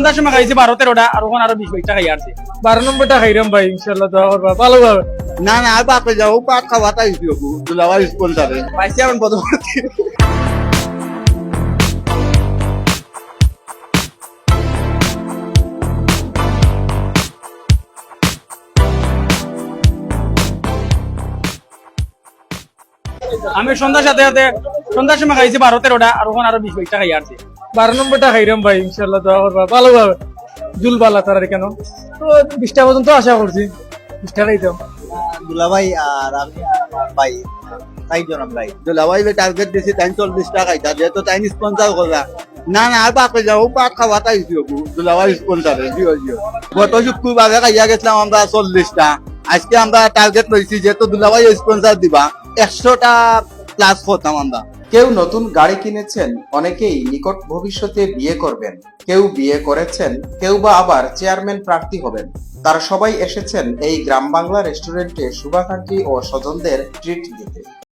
সন্ধ্যার সময় খাইছি 12-13টা আর ওখানে আরো 20-22টা খাই আসছে। 12 নম্বরটা খাইরাম ভাই ইনশাআল্লাহ দোয়া করবা ভালো ভাবে। না না আর বাপে যাও পাট খাওয়া তাই দুলাভাই স্পন্সারে পাইছি এখন পদবর্তী আমি সন্ধ্যার সাথে সাথে সন্ধ্যার সময় খাইছি 12-13টা আর ওখানে আরো 20-22টা খাই আসছে। 12 নম্বরটা খাইরাম ভাই ইনশাআল্লাহ দোয়া করবা ভালো ভাবে। জুলবালা তার কেন তো 20টা পর্যন্ত আশা করছি 20টা খাইতাম। দুলাভাই আর আমি ভাই চাইজন ভাই দুলাভাই টার্গেট দিয়েছি 40 টাকা খাইতা যেহেতু তাই স্পন্সার করা না না আর বাপে যাও পাট খাওয়া তাই দুলাভাই স্পন্সারে জিও জিও গত শুক্রবারে খাইয়া গেছিলাম আমরা 40টা আজকে আমরা টার্গেট লইছি যেহেতু দুলাভাই স্পন্সার দিবা 100টা প্লাস করতাম আমরা। কেউ নতুন গাড়ি কিনেছেন, অনেকেই নিকট ভবিষ্যতে বিয়ে করবেন, কেউ বিয়ে করেছেন, কেউ বা আবার চেয়ারম্যান প্রার্থী হবেন। তারা সবাই এসেছেন এই গ্রাম বাংলা রেস্টুরেন্টে শুভাকাঙ্ক্ষী ও স্বজনদের ট্রিট দিতে।